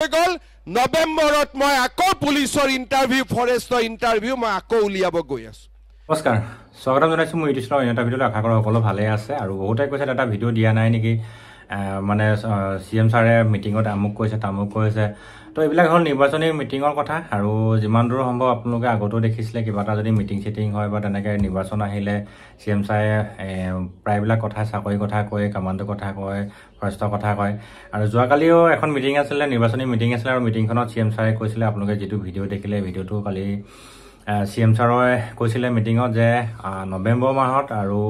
গল নৱেম্বৰত মই আকৌ পুলিচৰ ইন্টাৰভিউ ফৰেষ্টৰ ইন্টাৰভিউ মই আকৌ উলিয়াব গৈ আছো। নমস্কাৰ, স্বাগতম জনাইছো মই ইউটিউবৰ এটা ভিডিঅ'ত। আশা কৰোঁ সকলো ভালে আছে আৰু বহুতে কৈছে এটা ভিডিঅ' দিয়া নাই নেকি, মানে CM ছাৰে মিটিঙত আমুক কৈছে তামুক কৈছে। তো এইবিলাক হ'ল নিৰ্বাচনী মিটিঙৰ কথা আৰু যিমান দূৰ সম্ভৱ আপোনালোকে আগতেও দেখিছিলে কিবা এটা যদি মিটিং চিটিং হয় বা তেনেকৈ নিৰ্বাচন আহিলে CM ছাৰে প্ৰায়বিলাক কথা চাকৰি কথা কয়, কামাণ্ডৰ কথা কয়, ফৰেষ্টৰ কথা কয়। আৰু যোৱাকালিও এখন মিটিং আছিলে, নিৰ্বাচনী মিটিং আছিলে আৰু মিটিংখনত CM ছাৰে কৈছিলে, আপোনালোকে যিটো ভিডিঅ' দেখিলে ভিডিঅ'টো কালি CM ছাৰে কৈছিলে মিটিঙত যে নৱেম্বৰ মাহত আৰু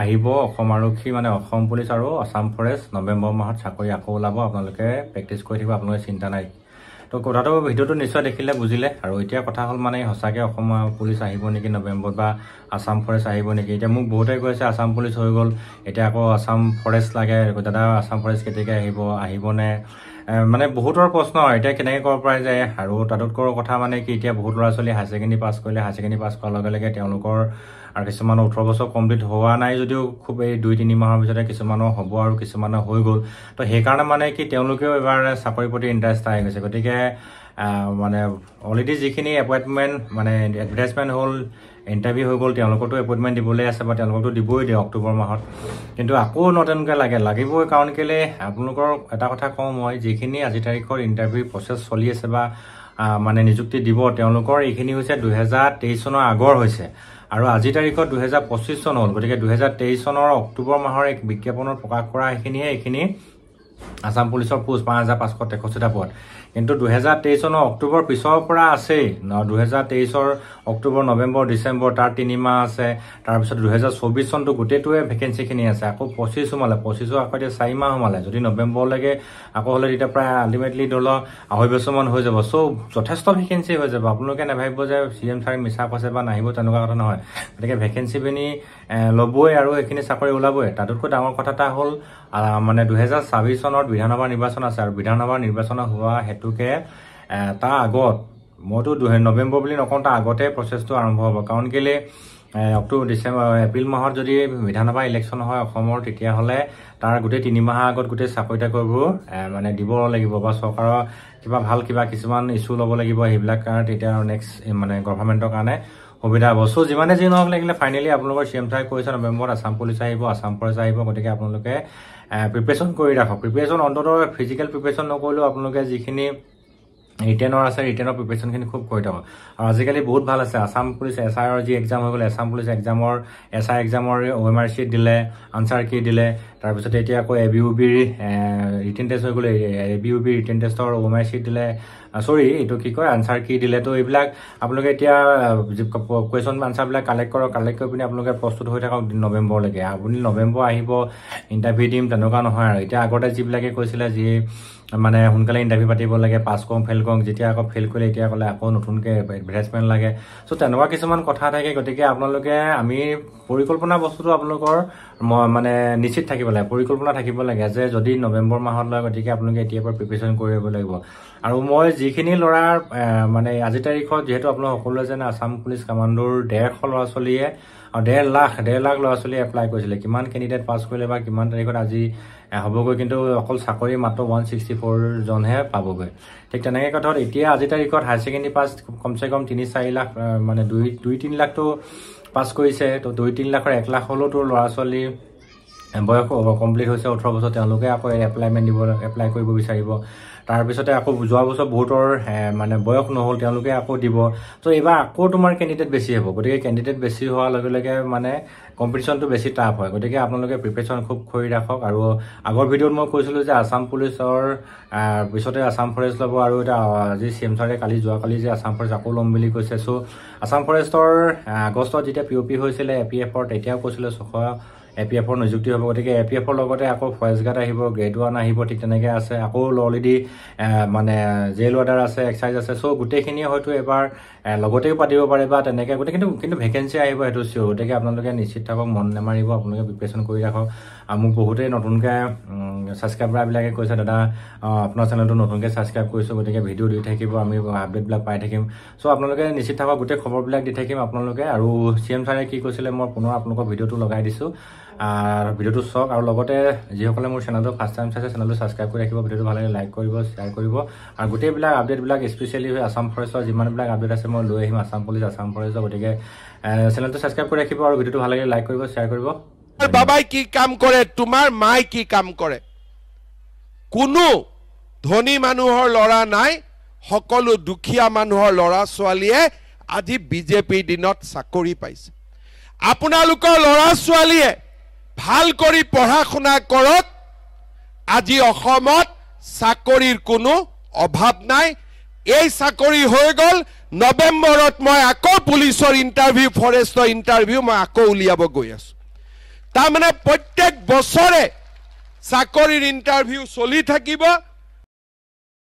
আহিব অসম আৰক্ষী মানে অসম পুলিচ আৰু আসাম ফৰেষ্ট নৱেম্বৰ মাহত চাকৰি আকৌ ওলাব, আপোনালোকে প্ৰেক্টিচ কৰি থাকিব, আপোনালোকে চিন্তা নাই। তো কথাটো ভিডিঅ'টো নিশ্চয় দেখিলে বুজিলে। আৰু এতিয়া কথা হ'ল মানে সঁচাকৈ অসম পুলিচ আহিব নেকি নৱেম্বৰত বা আসাম ফৰেষ্ট আহিব নেকি। এতিয়া মোক বহুতে কৈছে আসাম পুলিচ হৈ গ'ল, এতিয়া আকৌ আসাম ফৰেষ্ট লাগে, দাদা আসাম ফৰেষ্ট কেতিয়াকৈ আহিবনে মানে বহুতৰ প্ৰশ্ন এতিয়া কেনেকৈ কৰিব পৰা যায়। আৰু তাতোতকৈ কথা মানে কি, এতিয়া বহুত ল'ৰা ছোৱালী হায়াৰ ছেকেণ্ডেৰী পাছ কৰিলে, হায়াৰ ছেকেণ্ডেৰী পাছ কৰাৰ লগে লগে তেওঁলোকৰ আৰু কিছুমানৰ 18 বছৰ কমপ্লিট হোৱা নাই যদিও খুব এই 2-3 মাহৰ ভিতৰতে কিছুমানৰ হ'ব আৰু কিছুমানৰ হৈ গ'ল। তো সেইকাৰণে মানে কি তেওঁলোকেও এবাৰ চাকৰিৰ প্ৰতি ইণ্টাৰেষ্ট আহি গৈছে। গতিকে মানে অলৰেডি যিখিনি এপইণ্টমেণ্ট মানে এডভাৰটাইজমেণ্ট হ'ল, ইণ্টাৰভিউ হৈ গ'ল, তেওঁলোকতো এপইণ্টমেণ্ট দিবলৈ আছে বা তেওঁলোকতো দিবই দিয়ে অক্টোবৰ মাহত। কিন্তু আকৌ নতুনকৈ লাগিবই, কাৰণ কেলৈ আপোনালোকৰ এটা কথা কওঁ মই, যিখিনি আজি তাৰিখৰ ইণ্টাৰভিউ প্ৰচেছ চলি আছে বা মানে নিযুক্তি দিব, তেওঁলোকৰ এইখিনি হৈছে 2023 চনৰ আগৰ হৈছে আৰু আজি তাৰিখত 2025 চন হ'ল। গতিকে 2023 চনৰ অক্টোবৰ মাহৰ এক বিজ্ঞাপনত প্ৰকাশ কৰা এইখিনি আসাম পুলিচৰ পোষ্ট 5563টা পদ। কিন্তু 2023 চনৰ অক্টোবৰ পিছৰ পৰা আছেই, 2023 অক্টোবৰ নৱেম্বৰ ডিচেম্বৰ তাৰ 3 মাহ আছে। তাৰপিছত 2024 চনটো গোটেইটোৱে ভেকেঞ্চিখিনি আছে। আকৌ 25 সোমালে, 25 আকৌ এতিয়া 4 মাহ সোমালে, যদি নৱেম্বৰলৈকে আকৌ হ'লে তেতিয়া প্ৰায় আল্টিমেটলি ধৰি লওক 2.5 বছৰমান হৈ যাব। চ' যথেষ্ট ভেকেঞ্চি হৈ যাব। আপোনালোকে নাভাবিব যে CM ছাৰে মিছা কৈছে বা নাহিব, তেনেকুৱা কথা নহয়। গতিকে ভেকেঞ্চি পিনি ল'বই আৰু এইখিনি চাকৰি ওলাবই। তাতোতকৈ ডাঙৰ কথা এটা হ'ল মানে 2026 চনত বিধানসভা নিৰ্বাচন আছে আৰু বিধানসভা নিৰ্বাচন হোৱা হেতুকে তাৰ আগত, মইতো নৱেম্বৰ বুলি নকওঁ, তাৰ আগতে প্ৰচেছটো আৰম্ভ হ'ব। কাৰণ কেলৈ অক্টোবৰ এপ্ৰিল মাহত যদি বিধানসভা ইলেকশ্যন হয় অসমৰ, তেতিয়াহ'লে তাৰ গোটেই 3 মাহৰ আগত গোটেই চাকৰি তাকৰিবোৰ মানে দিব লাগিব বা চৰকাৰৰ কিবা কিছুমান ইছ্যু ল'ব লাগিব, সেইবিলাক কাৰণে তেতিয়া নেক্সট মানে গভৰ্ণমেণ্টৰ কাৰণে সুবিধা হ'ব। চ' যিমানে যি নহওক লাগিলে ফাইনেলি আপোনালোকৰ CM ছাৰে কৈছে নৱেম্বৰত আসাম পুলিচ আহিব, আসাম ফৰেষ্ট আহিব। গতিকে আপোনালোকে প্ৰিপেৰেশ্যন কৰি ৰাখক। প্ৰিপেৰেশ্যন অন্ততঃ ফিজিকেল প্ৰিপেৰেশ্যন নকৰিলেও আপোনালোকে যিখিনি ৰিটেনৰ আছে, ৰিটেনৰ প্ৰিপেৰেশ্যনখিনি খুব কৰি থাকক। আৰু আজিকালি বহুত ভাল আছে, আসাম পুলিচ SIৰ যি এক্সাম হৈ গ'ল, আসাম পুলিচ এক্সামৰ SI এক্সামৰ OMR শ্বিট দিলে, আনচাৰ কি দিলে। তাৰপিছতে এতিয়া আকৌ ABUB ৰিটেন টেষ্ট হৈ গ'ল, ABUB ৰিটেন টেষ্টৰ OMR শ্বিট দিলে, এইটো কি কয় আনচাৰ কি দিলে। তো এইবিলাক আপোনালোকে এতিয়া কুৱেশ্যন আনচাৰবিলাক কালেক্ট কৰি পিনি আপোনালোকে প্ৰস্তুত হৈ থাকক নৱেম্বৰলৈকে। আপুনি নৱেম্বৰ আহিব ইণ্টাৰভিউ দিম তেনেকুৱা নহয় আৰু। এতিয়া আগতে যিবিলাকে কৈছিলে যি মানে সোনকালে ইণ্টাৰভিউ পাতিব লাগে, পাছ কৰোঁ ফেইল কৰোঁ, যেতিয়া আকৌ ফেইল কৰিলে এতিয়া ক'লে আকৌ নতুনকৈ এডভাৰটাইজমেণ্ট লাগে। চ' তেনেকুৱা কিছুমান কথা থাকে। গতিকে আপোনালোকে আমি পৰিকল্পনা বস্তুটো আপোনালোকৰ মানে নিশ্চিত থাকিব লাগে, পৰিকল্পনা থাকিব লাগে যে যদি নৱেম্বৰ মাহত লয়, গতিকে আপোনালোকে এতিয়াৰ পৰা প্ৰিপেৰেশ্যন কৰিব লাগিব। আৰু মই যিখিনি ল'ৰাৰ মানে আজি তাৰিখত যিহেতু আপোনালোক সকলোৱে জানে আসাম পুলিচ কামাণ্ডোৰ 150 ল'ৰা ছোৱালীয়ে আৰু 1.5 লাখ ল'ৰা ছোৱালীয়ে এপ্লাই কৰিছিলে। কিমান কেণ্ডিডেট পাছ কৰিলে বা কিমান তাৰিখত আজি হ'বগৈ, কিন্তু অকল চাকৰি মাত্ৰ 164 জনহে পাবগৈ। ঠিক তেনেকৈ কথা হ'ল এতিয়া আজি তাৰিখত হায়াৰ ছেকেণ্ডেৰী পাছ কমচে কম 3-4 লাখ মানে 2-3 লাখটো পাছ কৰিছে। তো 2-3 লাখৰ 1 লাখ হ'লেওতো ল'ৰা ছোৱালী বয়স কমপ্লিট হৈছে 18 বছৰ, তেওঁলোকে আকৌ এপ্লাই কৰিব বিচাৰিব। তাৰপিছতে আকৌ যোৱা বছৰ বহুতৰ মানে বয়স নহ'ল, তেওঁলোকে আকৌ দিব। ত' এইবাৰ আকৌ তোমাৰ কেণ্ডিডেট বেছি হ'ব। গতিকে কেণ্ডিডেট বেছি হোৱাৰ লগে লগে মানে কম্পিটিশ্যনটো বেছি টাফ হয়। গতিকে আপোনালোকে প্ৰিপেৰেশ্যন খুব কৰি ৰাখক। আৰু আগৰ ভিডিঅ'ত মই কৈছিলোঁ যে আসাম পুলিচৰ পিছতে আসাম ফৰেষ্ট ল'ব, আৰু এতিয়া আজি CM ছাৰে যোৱাকালি যে আসাম ফৰেষ্ট আকৌ ল'ম বুলি কৈছে। চ' আসাম ফৰেষ্টৰ আগষ্টত যেতিয়া POP হৈছিলে APFৰ, তেতিয়াও কৈছিলে 600 APFৰ নিযুক্তি হ'ব। গতিকে APFৰ লগতে আকৌ ফৰেষ্ট গাৰ্ড আহিব, গ্ৰেড 1 আহিব, ঠিক তেনেকৈ আছে। আকৌ অলৰেডি মানে জেইল ৱাৰ্ডাৰ আছে, এক্সাইজ আছে। চ' গোটেইখিনিয়ে হয়তো এবাৰ লগতেও পাতিব পাৰে বা তেনেকৈ কিন্তু ভেকেঞ্চি আহিব, সেইটো চিয়ৰ। গতিকে আপোনালোকে নিশ্চিত থাকক, মন নামাৰিব, আপোনালোকে প্ৰিপেৰেশ্যন কৰি ৰাখক। মোক বহুতেই নতুনকৈ ছাবস্ক্ৰাইবাৰবিলাকে কৈছে দাদা আপোনাৰ চেনেলটো নতুনকৈ ছাবস্ক্ৰাইব কৰিছোঁ, গতিকে ভিডিঅ' দি থাকিব, আমি আপডেটবিলাক পাই থাকিম। চ' আপোনালোকে নিশ্চিত থাকক, গোটেই খবৰবিলাক দি থাকিম আপোনালোকে। আৰু CM ছাৰে কি কৈছিলে মই পুনৰ আপোনালোকৰ ভিডিঅ'টো লগাই দিছোঁ। ভিডিঅ'টো চাওক আৰু লগতে যিসকলে মোৰ চেনেলটো ফাৰ্ষ্ট টাইম চাইছে চেনেলটো ছাবস্ক্ৰাইব কৰি ৰাখিব ভিডিঅ'টো ভাল লাগিলে লাইক কৰিব শ্বেয়াৰ কৰিব আৰু গোটেইবিলাক আপডেটবিলাক স্পেচিয়েলি হৈ আসাম ফৰেষ্টৰ যিমানবিলাক আপডেট আছে মই লৈ আহিম আসাম পুলিচ আসাম ফৰেষ্টৰ গতিকে চেনেলটো ছাবস্ক্ৰাইব কৰি ৰাখিব আৰু ভিডিঅ'টো ভাল লাগিলে লাইক কৰিব শ্বেয়াৰ কৰিব বাবাই কি কাম কৰে তোমাৰ মাই কি কাম কৰে কোনো ধনী মানুহৰ ল'ৰা নাই সকলো দুখীয়া মানুহৰ ল'ৰা ছোৱালীয়ে আজি বিজেপি দিনত চাকৰি পাইছে আপোনালোকৰ ল'ৰা ছোৱালীয়ে ভাল কৰি পঢ়া শুনা কৰক আজি অসমত চাকৰিৰ কোনো অভাৱ নাই এই চাকৰি হৈ গ'ল নৱেম্বৰত মই আকৌ পুলিচৰ ইণ্টাৰভিউ ফৰেষ্টৰ ইণ্টাৰভিউ মই আকৌ উলিয়াব গৈ আছো তাৰমানে প্ৰত্যেক বছৰে চাকৰিৰ ইণ্টাৰভিউ চলি থাকিব